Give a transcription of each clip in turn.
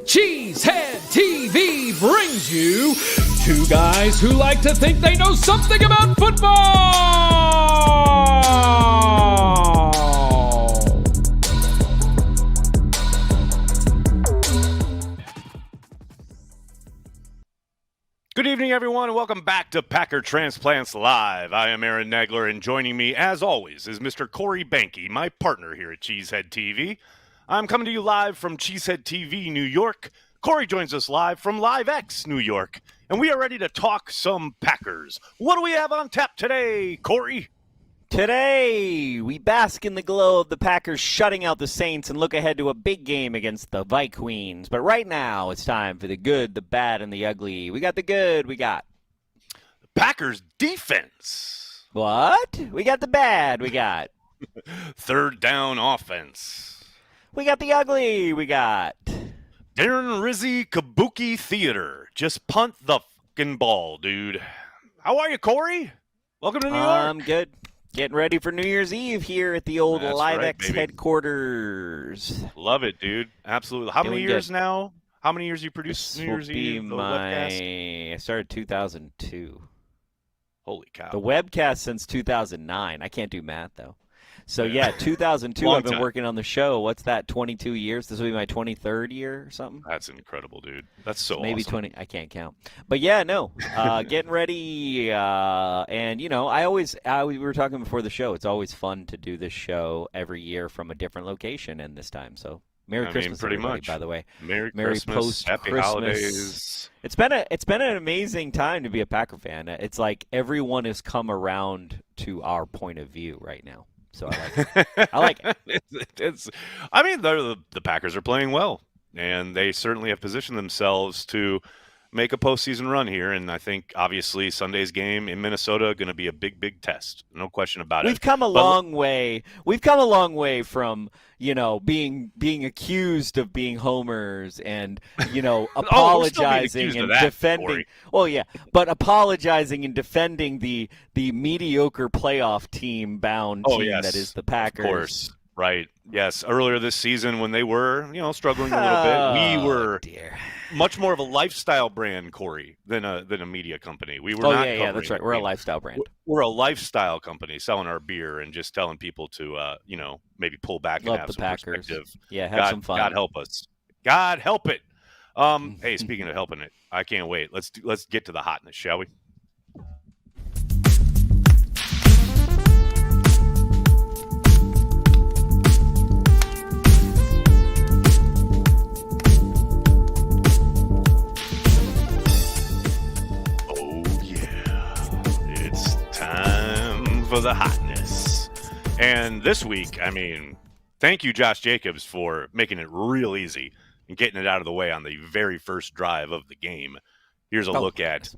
Cheesehead TV brings you two guys who like to think they know something about football. Good evening, everyone, and welcome back to Packer Transplants Live. I am Aaron Nagler, and joining me, as always, is Mr. Corey Behnke, my partner here at Cheesehead TV. I'm coming to you live from Cheesehead TV, New York. Corey joins us live from LiveX, New York, and we are ready to talk some Packers. What do we have on tap today, Corey? Today, we bask in the glow of the Packers shutting out the Saints and look ahead to a big game against the Vikings. But right now, it's time for the good, the bad, and the ugly. We got the good, we got The Packers defense. What? We got the bad, we got Third down offense. We got the ugly, we got Darren Rizzi Kabuki Theater. Just punt the fucking ball, dude. How are you, Corey? Welcome to New York. I'm good. Getting ready for New Year's Eve here at the old That's LiveX right, baby. Headquarters. Love it, dude. Absolutely. How many Doing years good. now? How many years you produced This New will Year's be Eve? The webcast? I started 2002. Holy cow. The webcast since 2009. I can't do math, though. So, yeah, 2002, Long I've been time. working on the show. What's that, 22 years? This will be my 23rd year or something? That's incredible, dude. That's so Maybe awesome. 20. I can't count. But, yeah, no. Getting ready. And, you know, we were talking before the show. It's always fun to do this show every year from a different location and this time. So, Merry Christmas, pretty everybody, much. by the way. Merry Merry Christmas. Happy post-Christmas. holidays. It's been an amazing time to be a Packer fan. It's like everyone has come around to our point of view right now. So I like it. I like it. I mean, the Packers are playing well, and they certainly have positioned themselves to make a postseason run here. And I think, obviously, Sunday's game in Minnesota going to be a big, big test. No question about We've it. come a long way. We've come a long way from, you know, being accused of being homers and, you know, apologizing and defending. Corey. Well, yeah, but apologizing and defending the mediocre playoff team bound team yes, that is the Packers. Of course. Right. Yes. Earlier this season when they were, you know, struggling a little bit, we were much more of a lifestyle brand, Corey, than a media company. We were not yeah, that's right. We're a lifestyle brand. We're a lifestyle company selling our beer and just telling people to, you know, maybe pull back Love and have the some Packers. perspective. Yeah, have some fun. God help us. God help it. Hey, speaking of helping it, I can't wait. Let's get to the hotness, shall we? For the hotness. And this week, I mean, thank you, Josh Jacobs, for making it real easy and getting it out of the way on the very first drive of the game. Here's a look at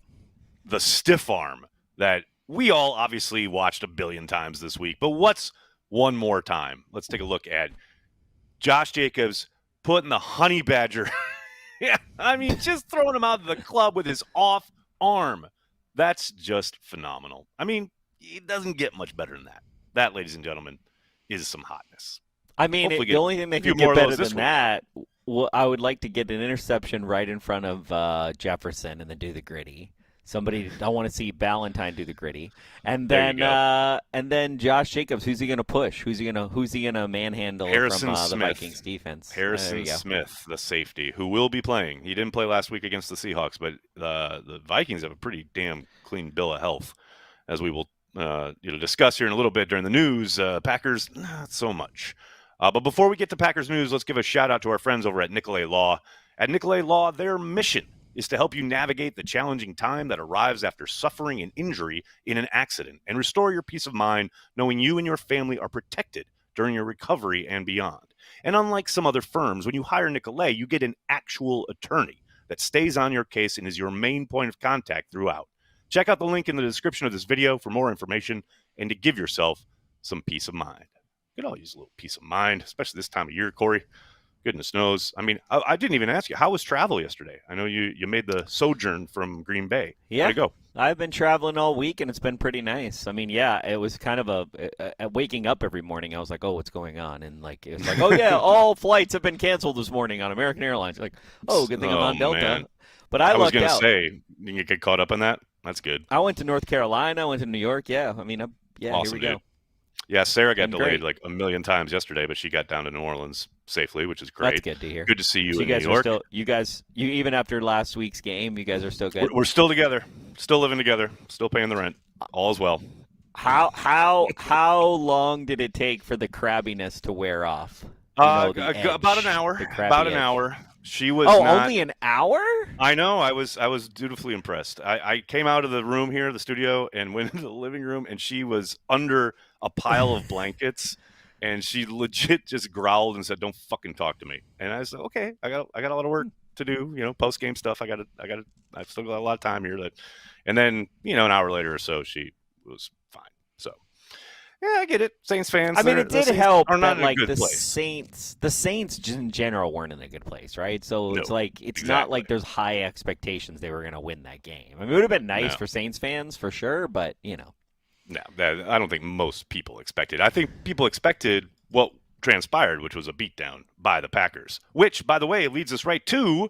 the stiff arm that we all obviously watched a billion times this week. But what's one more time? Let's take a look at Josh Jacobs putting the honey badger. Yeah, I mean, just throwing him out of the club with his off arm. That's just phenomenal. I mean, it doesn't get much better than that. That, ladies and gentlemen, is some hotness. I mean, the only thing that can get better than that, I would like to get an interception right in front of Jefferson and then do the gritty. I want to see Ballantyne do the gritty, and then Josh Jacobs. Who's he going to push? Who's he going to manhandle from the Vikings defense? Harrison Smith, the safety, who will be playing. He didn't play last week against the Seahawks, but the Vikings have a pretty damn clean bill of health, as we will discuss here in a little bit during the news. Packers, not so much. But before we get to Packers news, let's give a shout out to our friends over at Nicolay Law. At Nicolay Law, their mission is to help you navigate the challenging time that arrives after suffering an injury in an accident and restore your peace of mind knowing you and your family are protected during your recovery and beyond. And unlike some other firms, when you hire Nicolay, you get an actual attorney that stays on your case and is your main point of contact throughout. Check out the link in the description of this video for more information and to give yourself some peace of mind. You could all use a little peace of mind, especially this time of year, Corey. goodness knows. I mean, I didn't even ask you, how was travel yesterday? I know you made the sojourn from Green Bay. Yeah. How'd it go? I've been traveling all week, and it's been pretty nice. I mean, yeah, it was kind of a waking up every morning. I was like, oh, what's going on? And like, it was like, oh, yeah, all flights have been canceled this morning on American Airlines. Like, oh, good thing I'm on Delta. Man. But I was going to say, you get caught up on that? That's good. I went to North Carolina. I went to New York. Yeah, I mean, Awesome, here we go. dude. Yeah, Sarah got delayed great. like a million times yesterday, but she got down to New Orleans safely, which is great. That's good to hear. Good to see you so in you guys New York. Are still, you even after last week's game, you guys are still good? We're still together, still living together, still paying the rent. All is well. How long did it take for the crabbiness to wear off? About an hour. About an hour. She was only an hour? I know. I was dutifully impressed. I came out of the room here, the studio, and went into the living room, and she was under a pile of blankets, and she legit just growled and said, "Don't fucking talk to me." And I said, "Okay, I got a lot of work to do. Post game stuff. I've still got a lot of time here." And then an hour later or so, she was fine. So. Yeah, I get it. Saints fans. I mean, it did help that like the place. Saints in general weren't in a good place, right? So it's like not like there's high expectations they were going to win that game. I mean, it would have been nice for Saints fans for sure, but No, I don't think most people expected. I think people expected what transpired, which was a beatdown by the Packers. Which, by the way, leads us right to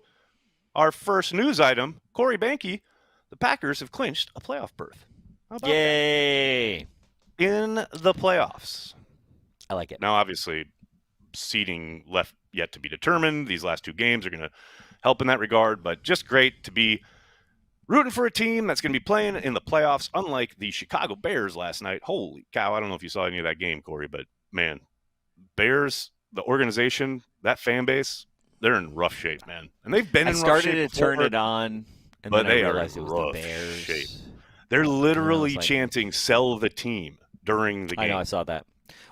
our first news item. Corey Behnke, the Packers have clinched a playoff berth. How about Yay! That? In the playoffs. I like it. Now, obviously, seeding left yet to be determined. These last two games are going to help in that regard, but just great to be rooting for a team that's going to be playing in the playoffs, unlike the Chicago Bears last night. Holy cow, I don't know if you saw any of that game, Corey, but man, Bears, the organization, that fan base, they're in rough shape, man. And they've been in rough shape. I started to turn it on, and but then I they realized are it in was rough the Bears. shape. They're literally chanting, "Sell the team," during the game. I know, I saw that.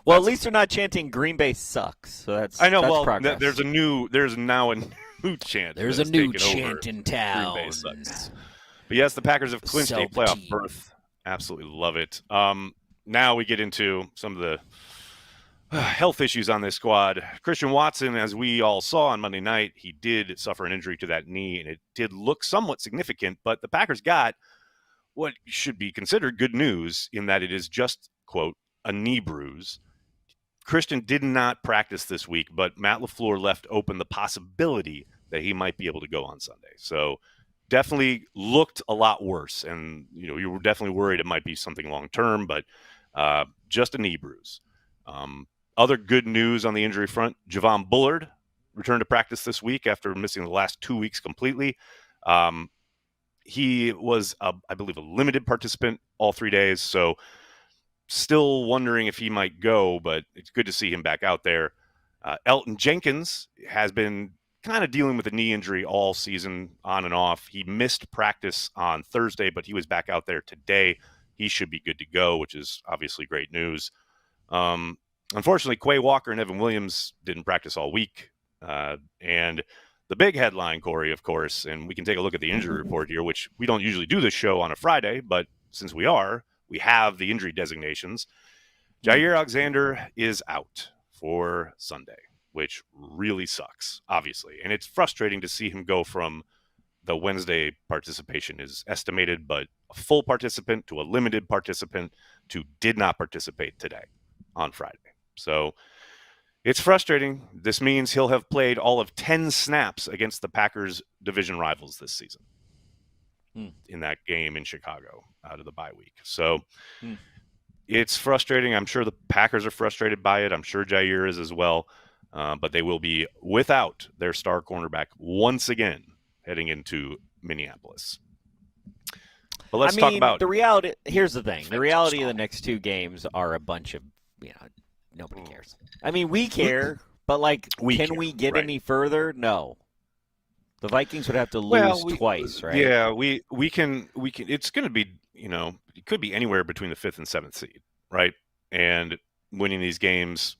Well, at least they're not chanting "Green Bay sucks," so that's progress. There's now a new chant. There's a new chant in town. Green Bay sucks. But yes, the Packers have clinched a playoff berth. Absolutely love it. Now we get into some of the health issues on this squad. Christian Watson, as we all saw on Monday night, he did suffer an injury to that knee, and it did look somewhat significant. But the Packers got what should be considered good news in that it is just, quote, a knee bruise. Christian did not practice this week, but Matt LaFleur left open the possibility that he might be able to go on Sunday. So definitely looked a lot worse. And, you were definitely worried it might be something long-term, but just a knee bruise. Other good news on the injury front, Javon Bullard returned to practice this week after missing the last 2 weeks completely. He was, I believe, a limited participant all 3 days, so still wondering if he might go, but it's good to see him back out there. Elton Jenkins has been kind of dealing with a knee injury all season, on and off. He missed practice on Thursday, but he was back out there today. He should be good to go, which is obviously great news. Unfortunately, Quay Walker and Evan Williams didn't practice all week, and the big headline, Corey, of course, and we can take a look at the injury report here, which we don't usually do this show on a Friday, but since we have the injury designations. Jair Alexander is out for Sunday, which really sucks, obviously. And it's frustrating to see him go from the Wednesday participation is estimated, but a full participant to a limited participant to did not participate today on Friday. So it's frustrating. This means he'll have played all of 10 snaps against the Packers' division rivals this season in that game in Chicago out of the bye week. So it's frustrating. I'm sure the Packers are frustrated by it. I'm sure Jair is as well. But they will be without their star cornerback once again heading into Minneapolis. But let's talk about the reality. Here's the thing. The reality of the next two games are a bunch of, nobody cares. I mean, we care, but can we get any further? No. The Vikings would have to lose twice, right? Yeah, we can. It's going to be, it could be anywhere between the 5th and 7th seed, right? And winning these games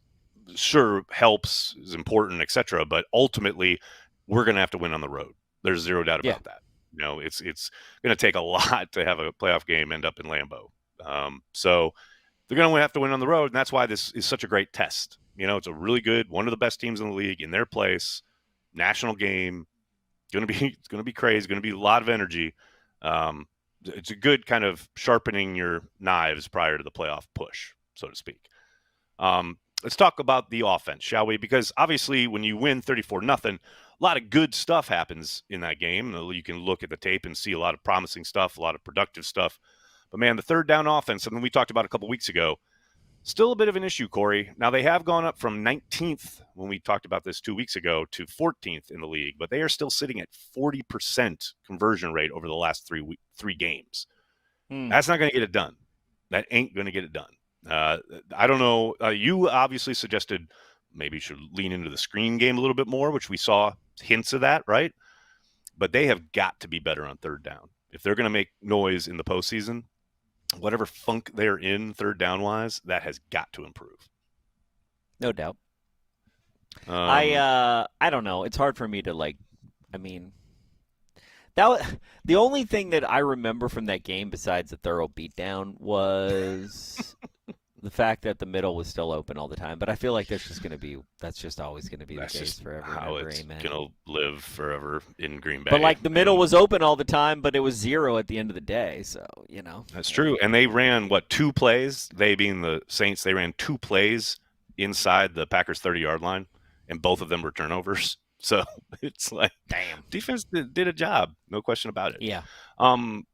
sure helps, is important, etc. But ultimately, we're going to have to win on the road. There's zero doubt about that. It's going to take a lot to have a playoff game end up in Lambeau. So they're going to have to win on the road, and that's why this is such a great test. It's a really good, one of the best teams in the league in their place, national game. It's going to be crazy. It's going to be a lot of energy. It's a good kind of sharpening your knives prior to the playoff push, so to speak. Let's talk about the offense, shall we? Because obviously when you win 34-0, a lot of good stuff happens in that game. You can look at the tape and see a lot of promising stuff, a lot of productive stuff. But, man, the third down offense, something we talked about a couple weeks ago, still a bit of an issue, Corey. Now, they have gone up from 19th when we talked about this 2 weeks ago to 14th in the league, but they are still sitting at 40% conversion rate over the last three games. That's not going to get it done. That ain't going to get it done. I don't know. You obviously suggested maybe you should lean into the screen game a little bit more, which we saw hints of that, right? But they have got to be better on third down. If they're going to make noise in the postseason, whatever funk they're in third down wise, that has got to improve. No doubt. I don't know. It's hard for me to the only thing that I remember from that game besides the thorough beatdown was the fact that the middle was still open all the time. But I feel like that's just always going to be the case forever. How it's going to live forever in Green Bay. But the middle was open all the time, but it was 0 at the end of the day. So, That's true. And they ran, 2 plays? They being the Saints, they ran 2 plays inside the Packers 30-yard line, and both of them were turnovers. So it's like, damn, defense did a job, no question about it. Yeah. One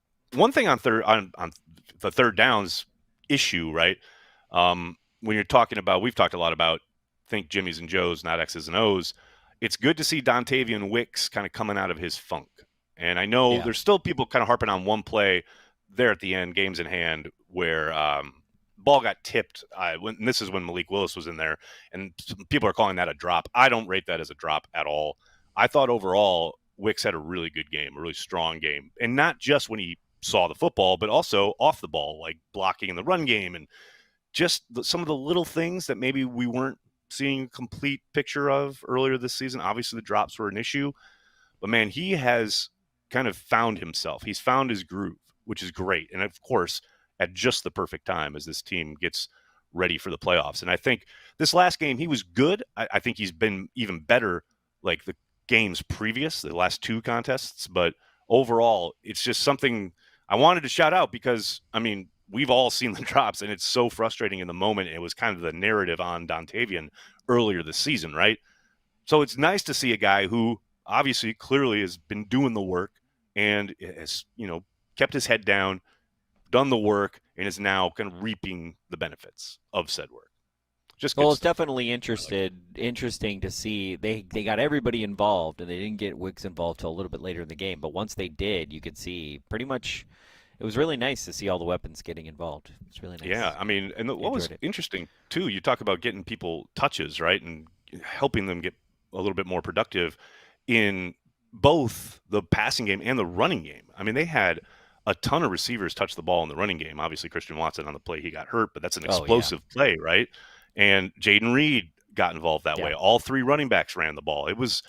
thing on the third downs issue, right? When you're talking about, we've talked a lot about think Jimmys and Joes, not X's and O's. It's good to see Dontavian Wicks kind of coming out of his funk. And I know there's still people kind of harping on one play there at the end, games in hand, where ball got tipped. And this is when Malik Willis was in there, and people are calling that a drop. I don't rate that as a drop at all. I thought overall Wicks had a really good game, a really strong game. And not just when he saw the football, but also off the ball, like blocking in the run game and just some of the little things that maybe we weren't seeing a complete picture of earlier this season. Obviously, the drops were an issue. But, man, he has kind of found himself. He's found his groove, which is great. And, of course, at just the perfect time as this team gets ready for the playoffs. And I think this last game, he was good. I think he's been even better like the games previous, the last 2 contests. But overall, it's just something I wanted to shout out because, we've all seen the drops, and it's so frustrating in the moment. It was kind of the narrative on Dontavian earlier this season, right? So it's nice to see a guy who obviously clearly has been doing the work and has, kept his head down, done the work, and is now kind of reaping the benefits of said work. It's definitely interesting to see. They got everybody involved, and they didn't get Wicks involved till a little bit later in the game. But once they did, you could see pretty much. It was really nice to see all the weapons getting involved. It's really nice. Yeah, and what was interesting, too, you talk about getting people touches, right, and helping them get a little bit more productive in both the passing game and the running game. They had a ton of receivers touch the ball in the running game. Obviously, Christian Watson on the play, he got hurt, but that's an explosive play, right? And Jaden Reed got involved that way. All 3 running backs ran the ball. It was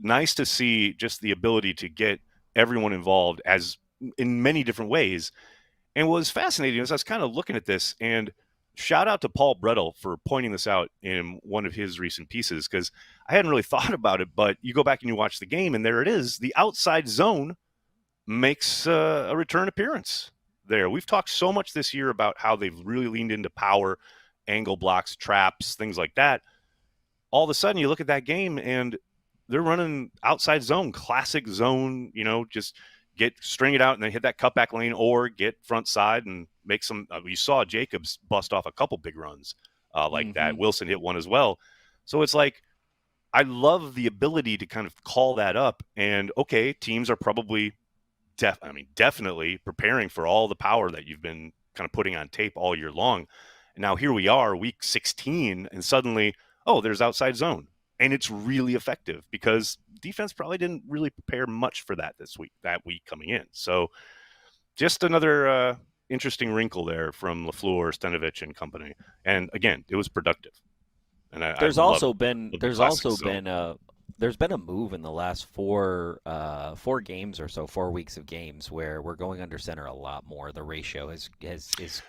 nice to see just the ability to get everyone involved in many different ways. And what was fascinating is I was kind of looking at this, and shout out to Paul Brettel for pointing this out in one of his recent pieces, because I hadn't really thought about it, but you go back and you watch the game, and there it is. The outside zone makes a return appearance there. We've talked so much this year about how they've really leaned into power, angle blocks, traps, things like that. All of a sudden, you look at that game, and they're running outside zone, classic zone, just string it out and then hit that cutback lane, or get front side and make some. You saw Jacobs bust off a couple big runs like that. Wilson hit one as well. So it's like, I love the ability to kind of call that up. And okay, teams are probably definitely preparing for all the power that you've been kind of putting on tape all year long. And now here we are, week 16, and suddenly, there's outside zone. And it's really effective because defense probably didn't really prepare much for that week coming in. So just another interesting wrinkle there from LaFleur, Stenovich, and company. And again, it was productive. And there's also been there's been a move in the last four games or so, 4 weeks of games, where we're going under center a lot more. The ratio is yeah,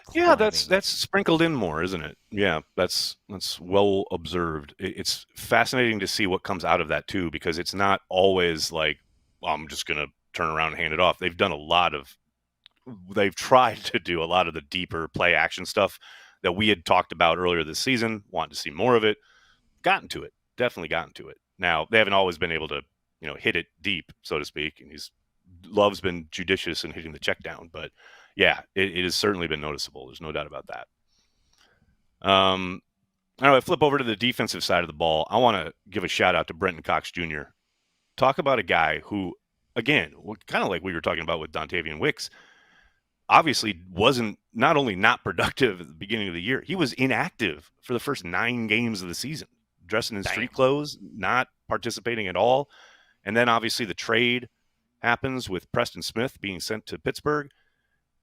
climbing. that's sprinkled in more, isn't it? Yeah, that's well observed. It's fascinating to see what comes out of that too, because it's not always like, well, I'm just gonna turn around and hand it off. They've tried to do a lot of the deeper play action stuff that we had talked about earlier this season. Wanted to see more of it. Definitely gotten to it. Now, they haven't always been able to, hit it deep, so to speak. And Love's been judicious in hitting the check down. But, yeah, it has certainly been noticeable. There's no doubt about that. I flip over to the defensive side of the ball. I want to give a shout-out to Brenton Cox Jr. Talk about a guy who, again, kind of like we were talking about with Dontavian Wicks, obviously wasn't not only not productive at the beginning of the year, he was inactive for the first 9 games of the season. Dressing in street clothes, not participating at all. And then obviously the trade happens with Preston Smith being sent to Pittsburgh.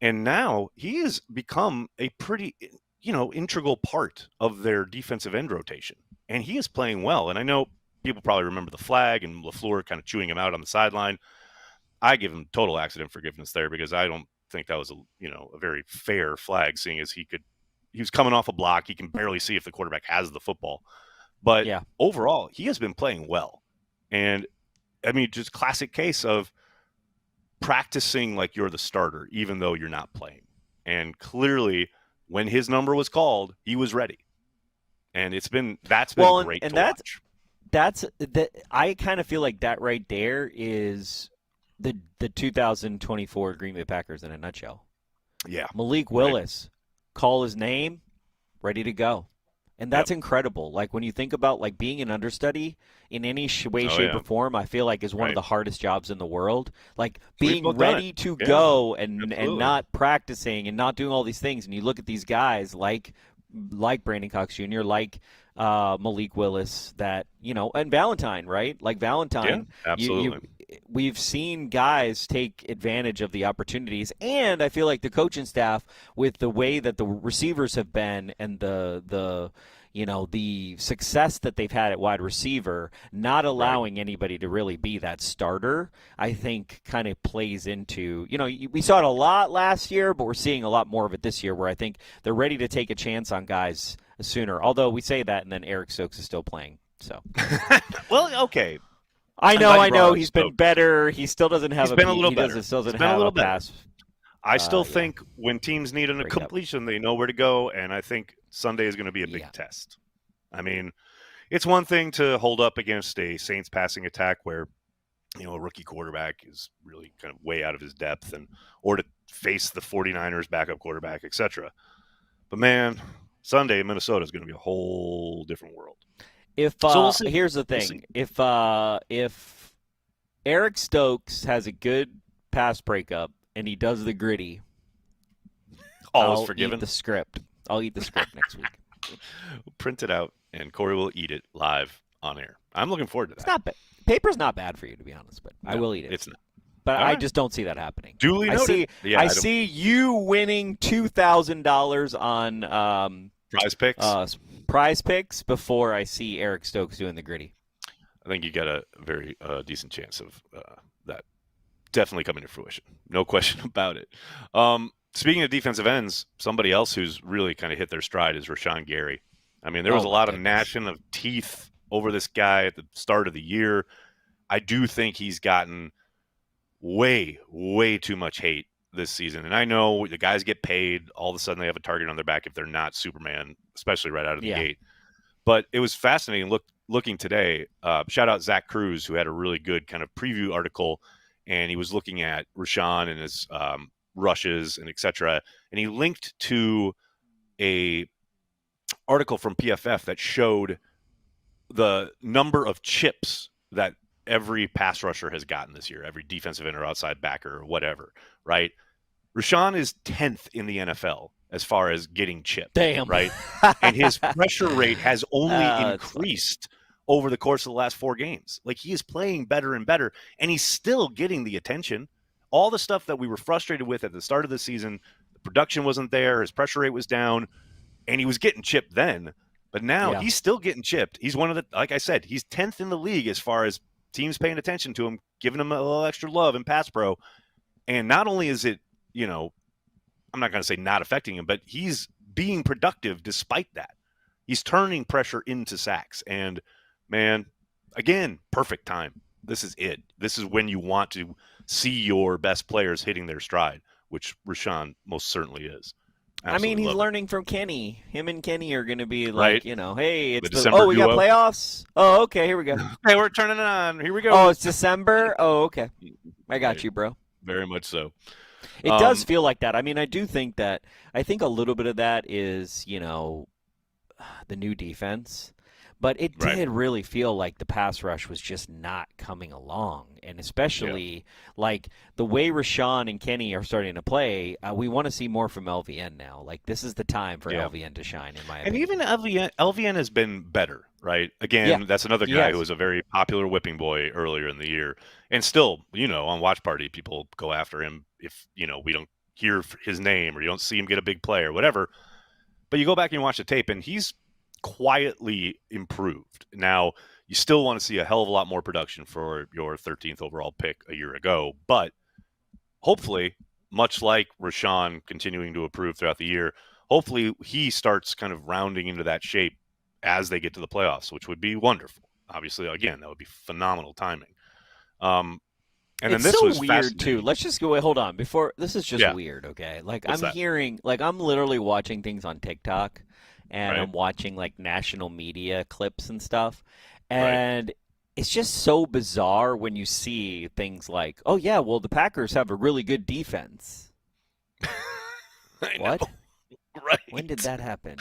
And now he has become a pretty, integral part of their defensive end rotation. And he is playing well. And I know people probably remember the flag and LaFleur kind of chewing him out on the sideline. I give him total accident forgiveness there because I don't think that was a very fair flag, seeing as he was coming off a block. He can barely see if the quarterback has the football. But overall, he has been playing well. And, I mean, just classic case of practicing like you're the starter, even though you're not playing. And clearly, when his number was called, he was ready. And that's been great to watch. I kind of feel like that right there is the 2024 Green Bay Packers in a nutshell. Yeah. Malik Willis, call his name, ready to go. And that's incredible. Like, when you think about, like, being an understudy in any way, shape, or form, I feel like is one of the hardest jobs in the world. Like, being ready to go and not practicing and not doing all these things. And you look at these guys like Brandon Cox Jr., like Malik Willis, that, and Valentine, right? Like Valentine. Yeah, absolutely. We've seen guys take advantage of the opportunities, and I feel like the coaching staff, with the way that the receivers have been and the success that they've had at wide receiver, not allowing anybody to really be that starter, I think kind of plays into, we saw it a lot last year, but we're seeing a lot more of it this year, where I think they're ready to take a chance on guys sooner. Although we say that, and then Eric Stokes is still playing. So, well, okay. I know. He's been better. He still doesn't have a pass. I still think when teams need a completion, they know where to go, and I think Sunday is going to be a big test. I mean, it's one thing to hold up against a Saints passing attack where, a rookie quarterback is really kind of way out of his depth, or to face the 49ers backup quarterback, etc. But man, Sunday in Minnesota is going to be a whole different world. Here's the thing. If Eric Stokes has a good pass breakup and he does the gritty, I'll eat the script. I'll eat the script next week. We'll print it out, and Corey will eat it live on air. I'm looking forward to that. It's not bad. Paper's not bad for you, to be honest, but I will eat it. It's not. But I just don't see that happening. Duly noted. I see you winning $2,000 on prize picks before I see Eric Stokes doing the gritty. I think you got a very decent chance of that definitely coming to fruition. No question about it. Speaking of defensive ends, somebody else who's really kind of hit their stride is Rashawn Gary. I mean, there was a lot of gnashing of teeth over this guy at the start of the year. I do think he's gotten way, way too much hate this season. And I know the guys get paid. All of a sudden they have a target on their back if they're not Superman, especially right out of the gate. But it was fascinating looking today. Shout out Zach Cruz, who had a really good kind of preview article, and he was looking at Rashawn and his rushes and et cetera. And he linked to a article from PFF that showed the number of chips that every pass rusher has gotten this year, every defensive end or outside backer or whatever, right? Rashawn is 10th in the NFL as far as getting chipped. Damn. Right? And his pressure rate has only increased over the course of the last 4 games. Like, he is playing better and better, and he's still getting the attention. All the stuff that we were frustrated with at the start of the season, the production wasn't there, his pressure rate was down, and he was getting chipped then. But now he's still getting chipped. He's one of the, like I said, he's 10th in the league as far as teams paying attention to him, giving him a little extra love in pass pro. And not only is it, I'm not going to say not affecting him, but he's being productive despite that. He's turning pressure into sacks. And, man, again, perfect time. This is it. This is when you want to see your best players hitting their stride, which Rashawn most certainly is. Absolutely he's learning from Kenny. Him and Kenny are going to be like, hey, it's December we got playoffs. Oh, okay, here we go. Hey, we're turning it on. Here we go. Oh, it's December? Oh, okay. I got you, bro. Very much so. It does feel like that. I do think a little bit of that is, the new defense. But it did really feel like the pass rush was just not coming along. And especially, the way Rashawn and Kenny are starting to play, we want to see more from LVN now. This is the time for LVN to shine, in my opinion. And even LVN has been better, right? Again, that's another guy who was a very popular whipping boy earlier in the year. And still, on Watch Party, people go after him if, we don't hear his name or you don't see him get a big play or whatever. But you go back and you watch the tape, and he's quietly improved. Now, you still want to see a hell of a lot more production for your 13th overall pick a year ago, but hopefully, much like Rashawn continuing to improve throughout the year, hopefully he starts kind of rounding into that shape as they get to the playoffs, which would be wonderful. Obviously, again, that would be phenomenal timing. And then this was weird too. Let's just go. Hold on. Before this is just weird. Okay, I'm hearing, I'm literally watching things on TikTok. And I'm watching national media clips and stuff. And it's just so bizarre when you see things like, oh, yeah, well, the Packers have a really good defense. What? Right. When did that happen?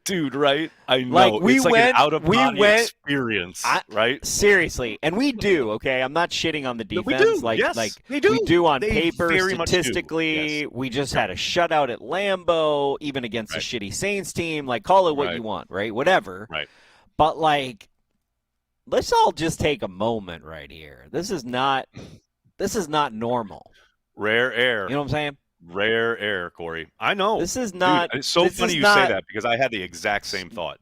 Dude, right? I know. It's an out-of-body experience, right? Seriously. And we do, okay? I'm not shitting on the defense. We do. They do. We do on paper, statistically. Yes. We just had a shutout at Lambeau, even against a shitty Saints team. Call it what you want, right? Whatever. Right. But, let's all just take a moment right here. This is not normal. Rare air. You know what I'm saying? Rare air, Corey. I know. This is not. Dude, it's so funny you say that because I had the exact same thought.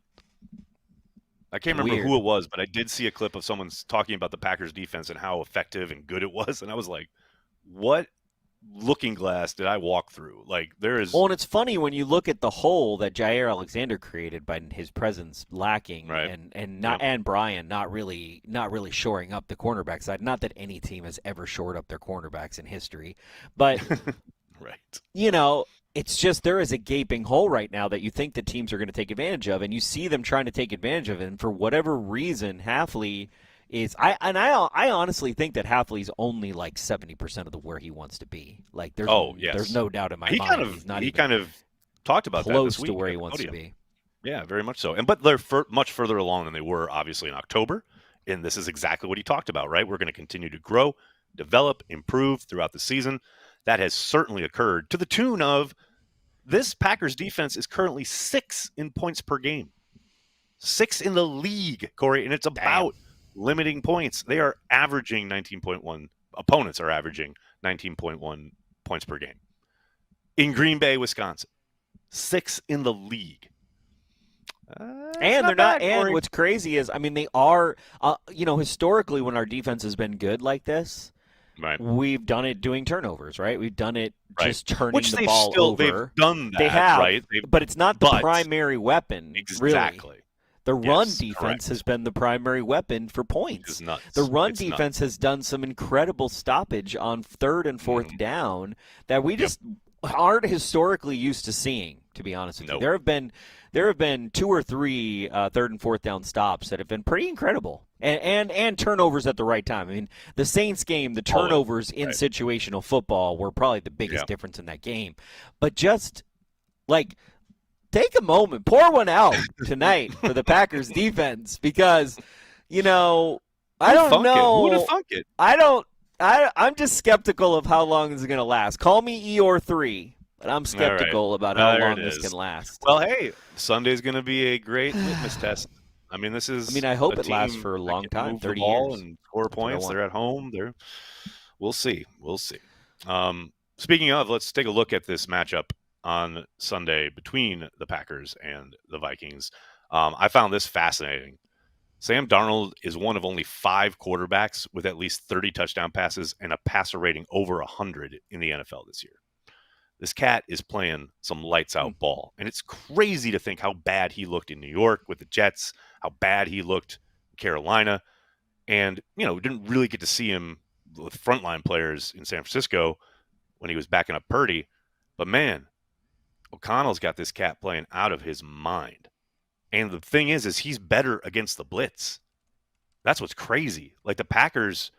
I can't remember who it was, but I did see a clip of someone talking about the Packers defense and how effective and good it was. And I was like, what looking glass did I walk through? There is. Well, and it's funny when you look at the hole that Jair Alexander created by his presence lacking, and Brian not really shoring up the cornerback side. Not that any team has ever shored up their cornerbacks in history, but. Right. It's just there is a gaping hole right now that you think the teams are going to take advantage of, and you see them trying to take advantage of it. And for whatever reason, Hafley is I honestly think that Hafley's only 70% of where he wants to be. There's no doubt in my mind. He kind of talked about that close this week to where he wants to be. Yeah, very much so. But they're much further along than they were obviously in October. And this is exactly what he talked about, right? We're going to continue to grow, develop, improve throughout the season. That has certainly occurred to the tune of this Packers defense is currently 6th in points per game. 6th in the league, Corey, and it's about limiting points. They are averaging 19.1. Opponents are averaging 19.1 points per game. In Green Bay, Wisconsin. 6th in the league. And they're not. And what's crazy is, they are, historically when our defense has been good like this, right. We've done it doing turnovers, right? We've done it just turning the ball over. They've done that, they have, right? But it's not the primary weapon, exactly. Really. The run defense has been the primary weapon for points. It's nuts. The run defense has done some incredible stoppage on 3rd and 4th down that we just aren't historically used to seeing, to be honest with you. There have been 2 or 3 3rd and 4th down stops that have been pretty incredible. And turnovers at the right time. The Saints game, the turnovers in situational football were probably the biggest difference in that game. But just, take a moment, pour one out tonight for the Packers defense because, I don't know. Who would have thunk it? I'm just skeptical of how long this is going to last. Call me Eeyore 3. But I'm skeptical about how long this can last. Well, hey, Sunday's going to be a great litmus test. This is. I hope it lasts for a long time, 30 years, and score points. They're at home. We'll see. Speaking of, let's take a look at this matchup on Sunday between the Packers and the Vikings. I found this fascinating. Sam Darnold is one of only 5 quarterbacks with at least 30 touchdown passes and a passer rating over 100 in the NFL this year. This cat is playing some lights-out ball, and it's crazy to think how bad he looked in New York with the Jets, how bad he looked in Carolina, and, we didn't really get to see him with frontline players in San Francisco when he was backing up Purdy. But, man, O'Connell's got this cat playing out of his mind. And the thing is he's better against the blitz. That's what's crazy. Like the Packers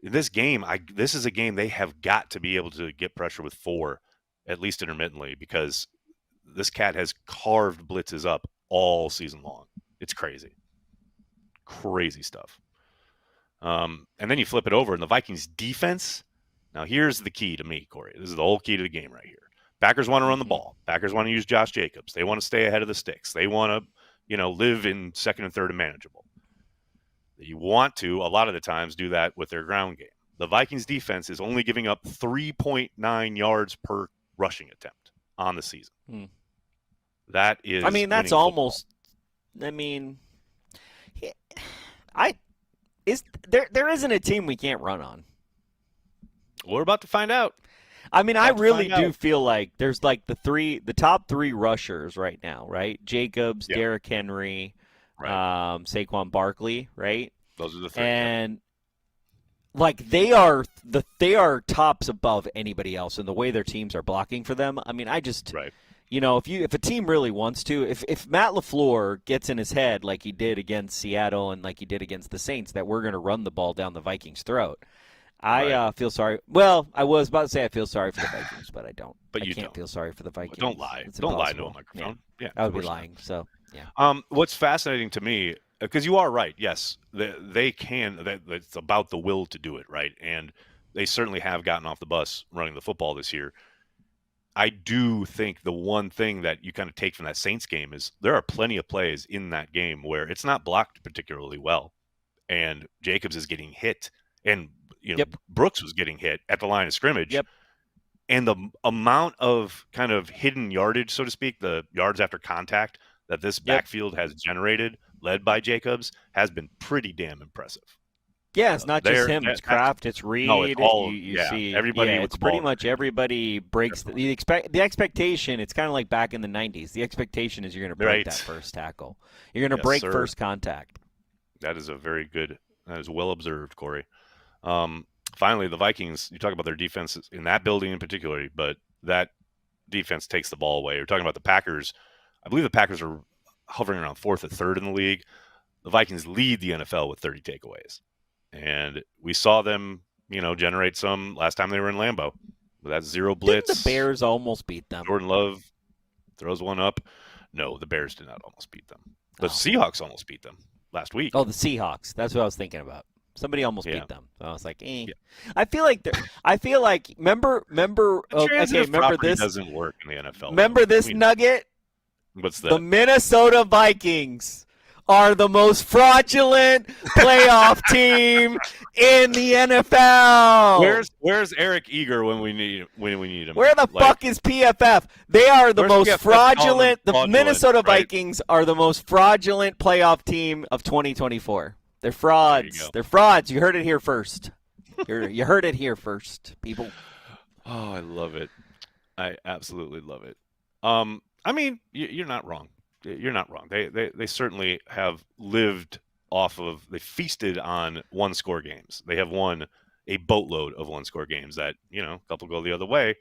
in this game, this is a game they have got to be able to get pressure with 4, at least intermittently, because this cat has carved blitzes up all season long. It's crazy. Crazy stuff. And then you flip it over, and the Vikings defense. Now here's the key to me, Corey. This is the whole key to the game right here. Packers want to run the ball. Packers want to use Josh Jacobs. They want to stay ahead of the sticks. They want to, live in second and third and manageable. You want to, a lot of the times, do that with their ground game. The Vikings defense is only giving up 3.9 yards per rushing attempt on the season. That is, that's almost. There isn't a team we can't run on. We're about to find out. I really do feel like there's like the top 3 rushers right now, right? Jacobs, Derrick Henry, Saquon Barkley, right? Those are the 3. And like they are tops above anybody else in the way their teams are blocking for them. Right. If a team really wants to, if Matt LaFleur gets in his head like he did against Seattle and like he did against the Saints that we're going to run the ball down the Vikings' throat. I feel sorry. Well, I was about to say I feel sorry for the Vikings, but I don't. But I can't feel sorry for the Vikings. Don't lie. Don't lie to a microphone. Yeah, I would be lying. So, yeah. What's fascinating to me, because you are right. Yes, they can. It's about the will to do it, right? And they certainly have gotten off the bus running the football this year. I do think the one thing that you kind of take from that Saints game is there are plenty of plays in that game where it's not blocked particularly well, and Jacobs is getting hit, and Brooks was getting hit at the line of scrimmage. Yep. And the amount of kind of hidden yardage, so to speak, the yards after contact that this backfield has generated, led by Jacobs, has been pretty damn impressive. Yeah, it's not just him. It's Kraft. It's Reed. No, it's all, you see everybody. Yeah, it's pretty much everybody breaks the expectation. It's kind of like back in the 90s. The expectation is you're going to break that first tackle. You're going to break first contact. That is that is well observed, Corey. Finally, the Vikings, you talk about their defense in that building in particular, but that defense takes the ball away. You're talking about the Packers. I believe the Packers are hovering around 4th or 3rd in the league. The Vikings lead the NFL with 30 takeaways. And we saw them, generate some last time they were in Lambeau. That 0 blitz. Didn't the Bears almost beat them? Jordan Love throws one up. No, the Bears did not almost beat them. The Seahawks almost beat them last week. Oh, the Seahawks. That's what I was thinking about. Somebody almost beat them. So I was like, Yeah. I feel like remember this doesn't work in the NFL. Remember this nugget? What's that? The Minnesota Vikings are the most fraudulent playoff team in the NFL. Where's Eric Eager when we need him? Where the fuck is PFF? They are the most fraudulent. The Minnesota Vikings are the most fraudulent playoff team of 2024. They're frauds. They're frauds. You heard it here first. You heard it here first, people. Oh, I love it. I absolutely love it. You're not wrong. You're not wrong. They certainly have lived off of. They feasted on 1-score games. They have won a boatload of 1-score games. That a couple go the other way,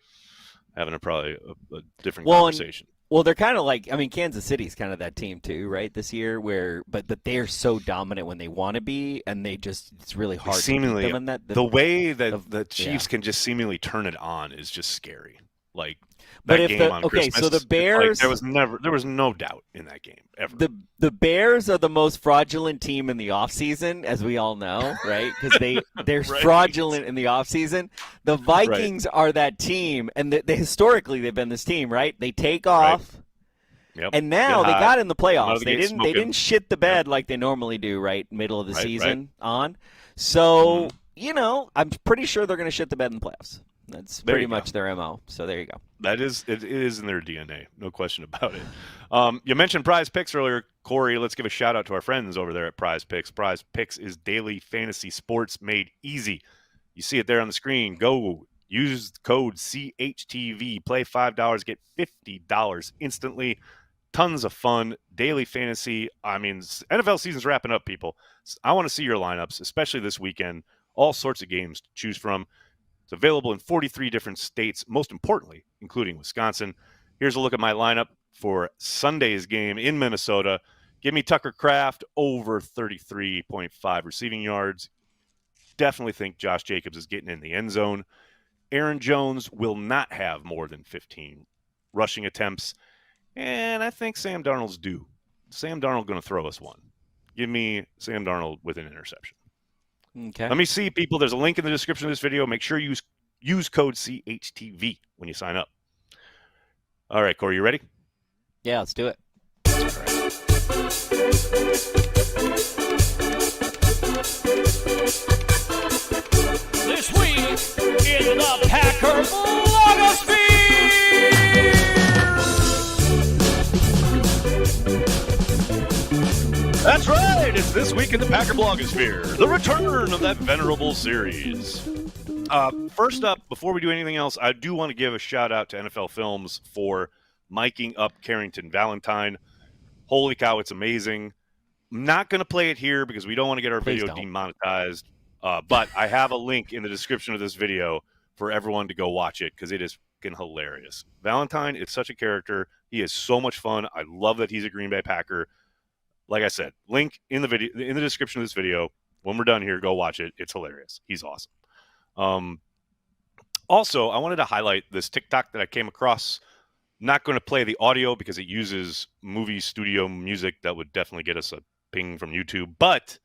having a different conversation. Well, they're kind of like, Kansas City's kind of that team too, right? This year, but they're so dominant when they want to be, and it's really hard to beat them in that. The way that the Chiefs can just seemingly turn it on is just scary. Like But if so the Bears, there was no doubt in that game ever. The Bears are the most fraudulent team in the offseason, as we all know, right? Because they're Right. fraudulent in the offseason. The Vikings are that team, and historically they've been this team, right? They take off, Yep. and now they got in the playoffs. They smoking. didn't shit the bed like they normally do, right? Middle of the season on. So I'm pretty sure they're going to shit the bed in the playoffs. That's pretty much their MO. So there you go. It is in their DNA, no question about it. You mentioned Prize Picks earlier, Corey. Let's give a shout out to our friends over there at Prize Picks. Prize Picks is daily fantasy sports made easy. You see it there on the screen. Go use code CHTV. Play $5, get $50 instantly. Tons of fun. Daily fantasy. I mean, NFL season's wrapping up, people. I want to see your lineups, especially this weekend. All sorts of games to choose from. It's available in 43 different states, most importantly, including Wisconsin. Here's a look at my lineup for Sunday's game in Minnesota. Give me Tucker Kraft over 33.5 receiving yards. Definitely think Josh Jacobs is getting in the end zone. Aaron Jones will not have more than 15 rushing attempts. And I think Sam Darnold's due. Sam Darnold going to throw us one. Give me Sam Darnold with an interception. Okay. Let me see, people. There's a link in the description of this video. Make sure you use code CHTV when you sign up. All right, Corey, you ready? Yeah, let's do it. This week in the Packer Blogosphere. That's right. It's This Week in the Packer Blogosphere, the return of that venerable series. First up, before we do anything else, I do want to give a shout out to NFL Films for miking up Carrington Valentine. Holy cow, it's amazing. I'm not going to play it here because we don't want to get our video demonetized. But I have a link in the description of this video for everyone to go watch it because it is fucking hilarious. Valentine is such a character. He is so much fun. I love that he's a Green Bay Packer. Like I said, link in the video, in the description of this video. When we're done here, go watch it. It's hilarious. He's awesome. Also, I wanted to highlight this TikTok that I came across. Not going to play the audio because it uses movie studio music that would definitely get us a ping from YouTube. But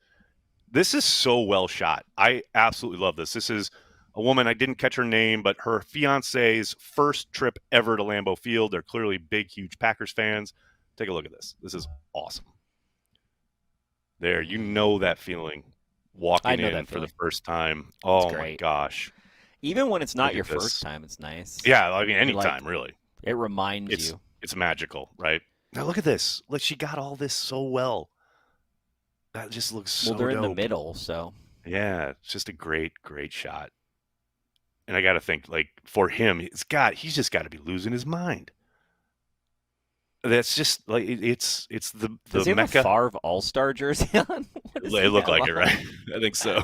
this is so well shot. I absolutely love this. This is a woman, I didn't catch her name, but her fiance's first trip ever to Lambeau Field. They're clearly big, huge Packers fans. Take a look at this. This is awesome. There, you know that feeling walking in for the first time. Oh, my gosh. Even when it's not your first time, it's nice. Yeah, I mean, anytime, really. It reminds you. It's magical, right? Now, look at this. Like, she got all this so well. That just looks so dope. Well, they're in the middle, so. Yeah, it's just a great, great shot. And I got to think, like, for him, he's just got to be losing his mind. That's just like it's the Does he Mecca. Have a Favre All-Star jersey on? They look like it, right? I think so.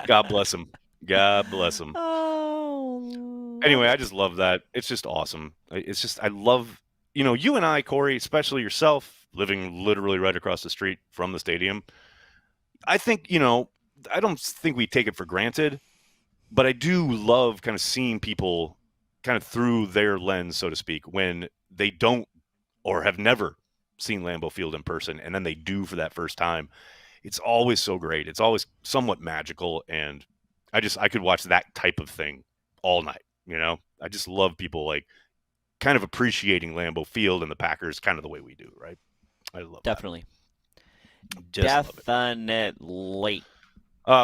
God bless him. God bless him. Oh. Anyway, I just love that. It's just awesome. It's just I love you and I, Corey, especially yourself, living literally right across the street from the stadium. I think I don't think we take it for granted, but I do love kind of seeing people kind of through their lens, so to speak, when they don't or have never seen Lambeau Field in person, and then they do for that first time. It's always so great. It's always somewhat magical, and I could watch that type of thing all night, I just love people, like, kind of appreciating Lambeau Field and the Packers kind of the way we do, right? I love Definitely. That. Definitely.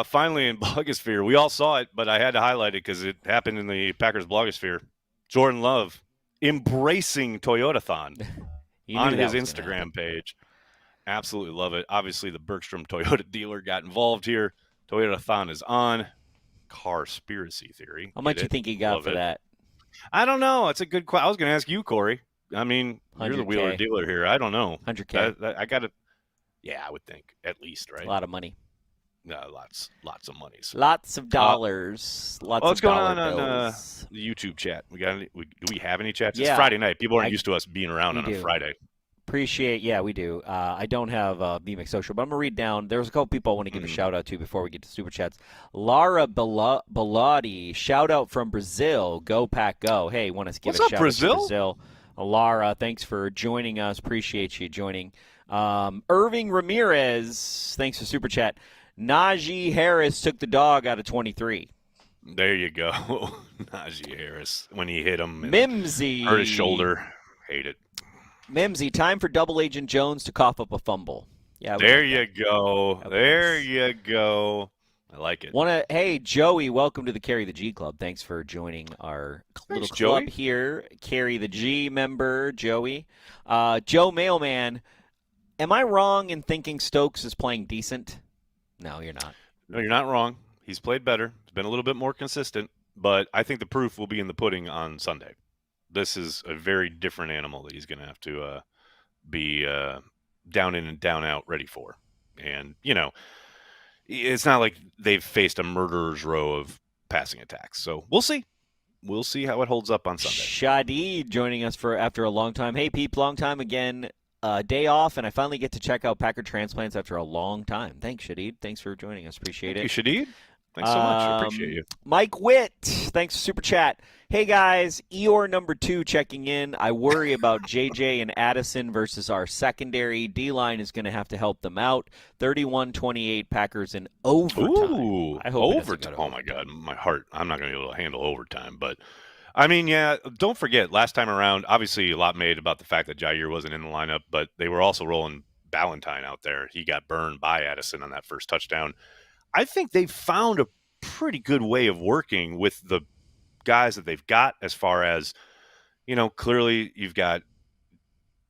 Finally, in Blogosphere, we all saw it, but I had to highlight it because it happened in the Packers Blogosphere. Jordan Love embracing Toyotathon on his Instagram page. Absolutely love it. Obviously, the Bergstrom Toyota dealer got involved here. Toyotathon is on. Carspiracy theory. How much you think he got love for that? I don't know. It's a good question. I was going to ask you, Corey. I mean, you're the wheeler dealer here. I don't know. 100K. I got to. Yeah, I would think at least, right? A lot of money. No, lots of money. So. Lots of dollars. What's going on the YouTube chat? Do we have any chats? Yeah, it's Friday night. People aren't used to us being around on a Friday. Yeah, we do. I don't have BMX Social, but I'm going to read down. There's a couple people I want to give a shout-out to before we get to Super Chats. Lara Bellotti, shout-out from Brazil. Go, Pack, go. Hey, want to give a shout-out to Brazil. Lara, thanks for joining us. Appreciate you joining. Irving Ramirez, thanks for Super Chat. Najee Harris took the dog out of 23. There you go. Najee Harris, when he hit him. Mimsy. Hurt his shoulder. Hate it. Mimsy, time for Double Agent Jones to cough up a fumble. Yeah. There you go. There you go. I like it. Hey, Joey, welcome to the Carry the G Club. Thanks for joining our little club here. Carry the G member, Joey. Joe Mailman, am I wrong in thinking Stokes is playing decent? No, you're not. No, you're not wrong. He's played better. He's been a little bit more consistent, but I think the proof will be in the pudding on Sunday. This is a very different animal that he's going to have to be down in and down out ready for. And, it's not like they've faced a murderer's row of passing attacks. So we'll see. We'll see how it holds up on Sunday. Shadi joining us after a long time. Hey, Peep, long time again. Day off, and I finally get to check out Packer Transplants after a long time. Thanks, Shadid. Thanks for joining us. Appreciate it. Thank you, Shadid. Thanks so much. I appreciate you. Mike Witt, thanks for Super Chat. Hey, guys, Eeyore number 2 checking in. I worry about JJ and Addison versus our secondary. D-line is going to have to help them out. 31-28 Packers in overtime. Ooh, I hope overtime. Oh, my God. My heart. I'm not going to be able to handle overtime. But, I mean, yeah, don't forget, last time around, obviously a lot made about the fact that Jair wasn't in the lineup, but they were also rolling Ballantyne out there. He got burned by Addison on that first touchdown. I think they've found a pretty good way of working with the guys that they've got as far as, clearly you've got,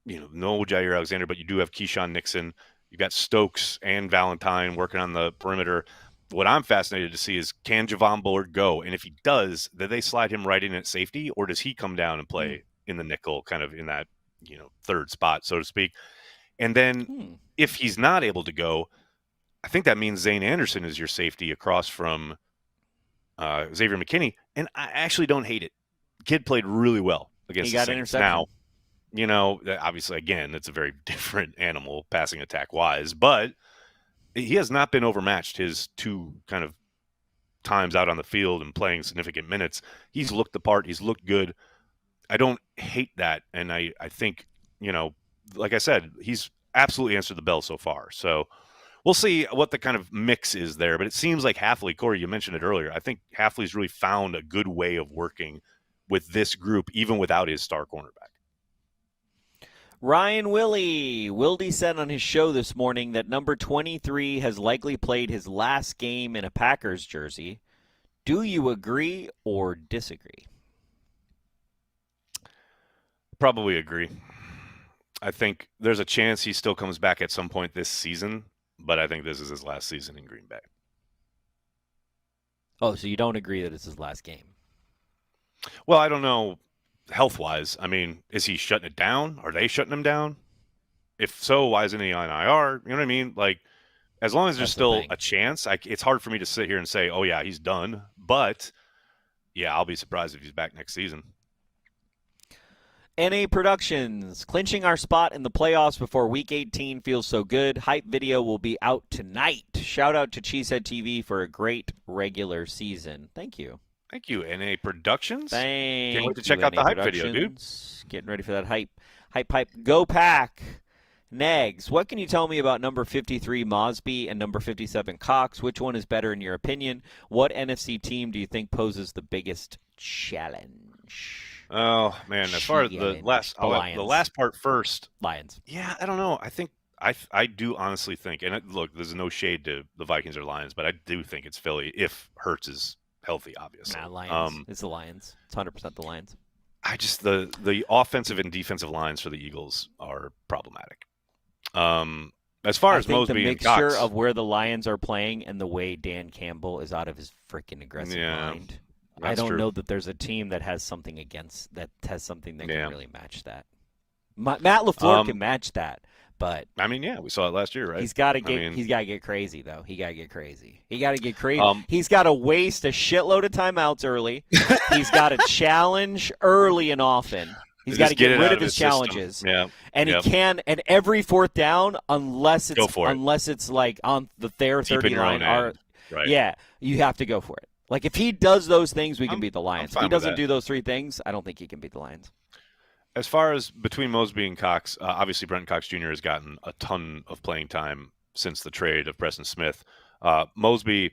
no Jair Alexander, but you do have Keyshawn Nixon. You've got Stokes and Ballantyne working on the perimeter. What I'm fascinated to see is, can Javon Bullard go? And if he does, do they slide him right in at safety, or does he come down and play in the nickel, kind of in that, third spot, so to speak? And then if he's not able to go, I think that means Zane Anderson is your safety across from Xavier McKinney, and I actually don't hate it. The kid played really well against the Saints. Now, obviously, again, it's a very different animal passing attack-wise, but he has not been overmatched his 2 kind of times out on the field and playing significant minutes. He's looked the part. He's looked good. I don't hate that, and I think, like I said, he's absolutely answered the bell so far. So we'll see what the kind of mix is there, but it seems like Hafley, Corey, you mentioned it earlier. I think Hafley's really found a good way of working with this group, even without his star cornerback. Ryan Wildy said on his show this morning that number 23 has likely played his last game in a Packers jersey. Do you agree or disagree? Probably agree. I think there's a chance he still comes back at some point this season, but I think this is his last season in Green Bay. Oh, so you don't agree that it's his last game? Well, I don't know health-wise. I mean, is he shutting it down? Are they shutting him down? If so, why isn't he on IR? You know what I mean? Like, as long as there's still a chance, it's hard for me to sit here and say, oh, yeah, he's done. But, yeah, I'll be surprised if he's back next season. NA Productions, clinching our spot in the playoffs before Week 18 feels so good. Hype video will be out tonight. Shout out to CHTV for a great regular season. Thank you. Thank you, NA Productions. Can't wait to check out the hype video, dude. Getting ready for that hype. Hype. Go Pack. Nags, what can you tell me about number 53 Mosby and number 57 Cox? Which one is better in your opinion? What NFC team do you think poses the biggest challenge? Oh, man, as far as the last part first. Lions. Yeah, I don't know. I think I do honestly think, and look, there's no shade to the Vikings or Lions, but I do think it's Philly if Hurts is healthy, obviously. Nah, Lions. It's the Lions. It's 100% the Lions. The offensive and defensive lines for the Eagles are problematic. As far as Mosby and Cox, the mixture of where the Lions are playing and the way Dan Campbell is out of his freaking aggressive mind. I don't know that there's a team that has something that can really match that. Matt LaFleur can match that, but I mean, yeah, we saw it last year, right? He's got to get crazy though. He got to get crazy. He's got to waste a shitload of timeouts early. He's got to challenge early and often. He's got to get rid of his challenges. Yeah. And he can, and every fourth down, unless it's like on the 30 line, right. Yeah, you have to go for it. Like, if he does those things, we can beat the Lions. If he doesn't do those 3 things, I don't think he can beat the Lions. As far as between Mosby and Cox, obviously Brenton Cox Jr. has gotten a ton of playing time since the trade of Preston Smith. Mosby,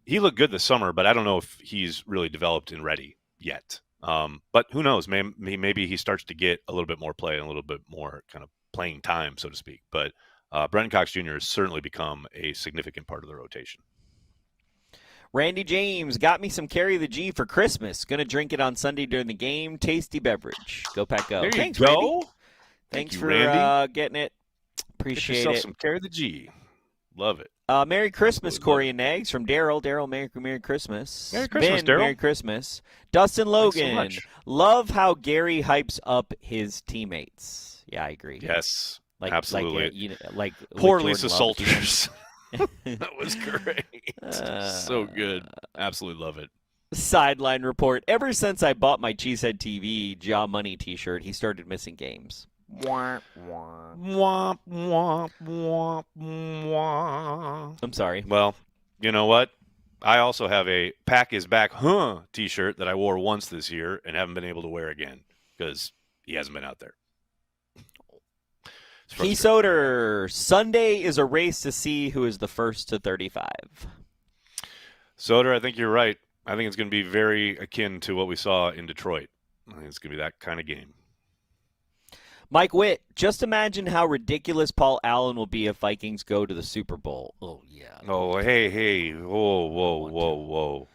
he looked good this summer, but I don't know if he's really developed and ready yet. But who knows? Maybe he starts to get a little bit more play and a little bit more kind of playing time, so to speak. But Brenton Cox Jr. has certainly become a significant part of the rotation. Randy James got me some Carry the G for Christmas. Going to drink it on Sunday during the game. Tasty beverage. Go Pack Go. There you Thanks, go. Randy. Thank Thanks you, for Randy. getting it. Appreciate Get yourself it. some Carry the G. Love it. Merry Christmas, Absolutely Corey and Nags from Daryl. Daryl, Merry Christmas. Merry Christmas, Ben, Daryl. Merry Christmas. Dustin Logan. So love how Gary hypes up his teammates. Yeah, I agree. Yes, absolutely. Like Poor Jordan Lisa Love Salters. That was great. So good. Absolutely love it. Sideline report. Ever since I bought my Cheesehead TV Jaw Money t-shirt, he started missing games. Womp, womp, womp, womp. I'm sorry. Well, you know what? I also have a Pack is Back t-shirt that I wore once this year and haven't been able to wear again because he hasn't been out there. Key Soder, Sunday is a race to see who is the first to 35. Soder, I think you're right. I think it's going to be very akin to what we saw in Detroit. I think it's going to be that kind of game. Mike Witt, just imagine how ridiculous Paul Allen will be if Vikings go to the Super Bowl. Oh, yeah. Oh, hey. Whoa.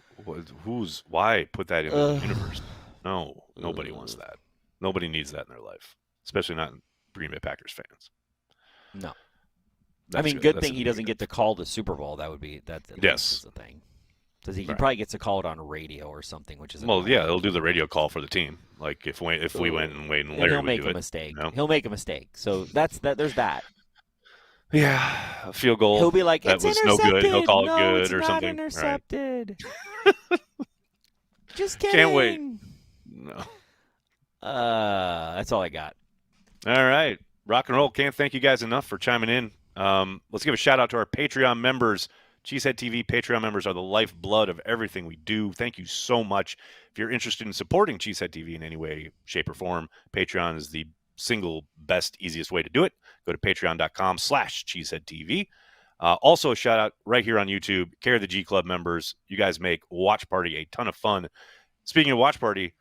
Why put that in the universe? No, nobody wants that. Nobody needs that in their life, especially not Green Bay Packers fans. No. Good thing he doesn't get to call the Super Bowl. That's the thing. He probably gets to call it on radio or something, which is he'll do the radio call for the team. Like if we went and Wade and Larry he'll make would do a it, mistake. you know? He'll make a mistake. So there's that. Yeah, a field goal. He'll be like, that it's was intercepted. no good. He'll call it good it's or not something. Intercepted. Right. Just kidding. Can't wait. No. That's all I got. All right, rock and roll. Can't thank you guys enough for chiming in. Let's give a shout out to our Patreon members. Cheesehead TV Patreon members are the lifeblood of everything we do. Thank you so much. If you're interested in supporting Cheesehead TV in any way, shape, or form, Patreon is the single best, easiest way to do it. Go to patreon.com/CheeseheadTV. Also, a shout out right here on YouTube. Carry the G Club members. You guys make Watch Party a ton of fun. Speaking of Watch Party,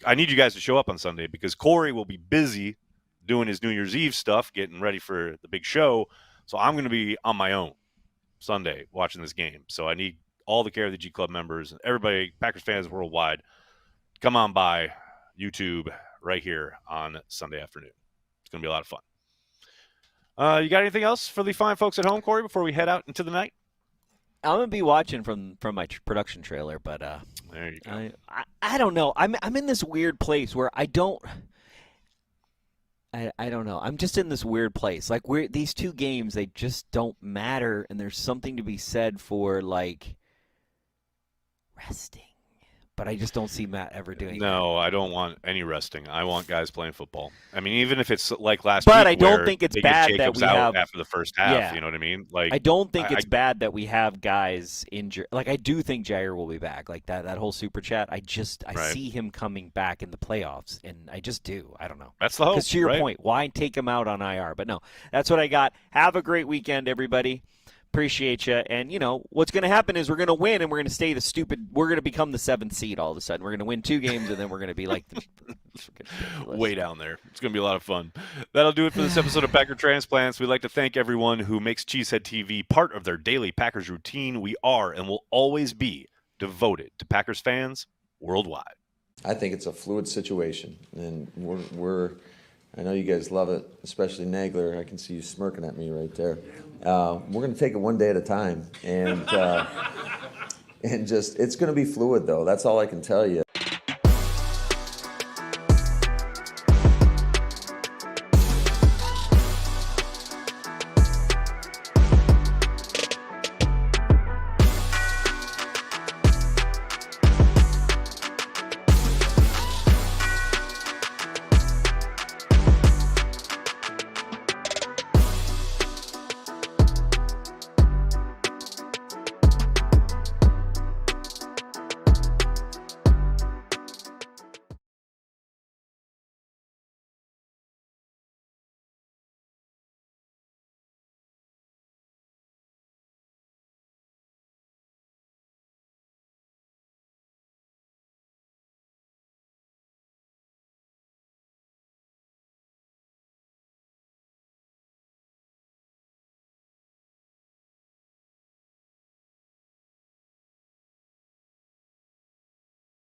I need you guys to show up on Sunday because Corey will be busy doing his New Year's Eve stuff, getting ready for the big show. So I'm going to be on my own Sunday watching this game. So I need all the Carry the G Club members, everybody, Packers fans worldwide, come on by YouTube right here on Sunday afternoon. It's going to be a lot of fun. You got anything else for the fine folks at home, Corey, before we head out into the night? I'm going to be watching from my production trailer, but there you go. I don't know. I'm in this weird place where I don't know. I'm just in this weird place. Like these two games, they just don't matter, and there's something to be said for like resting. But I just don't see Matt ever doing that. No, I don't want any resting. I want guys playing football. I mean, even if it's like last week, but I don't think it's bad that we have after the first half. Yeah. You know what I mean? Like I don't think it's bad that we have guys injured. Like I do think Jair will be back. Like that whole super chat. I see him coming back in the playoffs, and I just do. I don't know. That's the hope. Because to your point, why take him out on IR? But no, that's what I got. Have a great weekend, everybody. Appreciate you. And, what's going to happen is we're going to win, and we're going to stay we're going to become the 7th seed all of a sudden. We're going to win 2 games, and then we're going to be like way down there. It's going to be a lot of fun. That'll do it for this episode of Packer Transplants. We'd like to thank everyone who makes Cheesehead TV part of their daily Packers routine. We are and will always be devoted to Packers fans worldwide. I think it's a fluid situation, and I know you guys love it, especially Nagler. I can see you smirking at me right there. We're going to take it one day at a time, and it's going to be fluid, though. That's all I can tell you.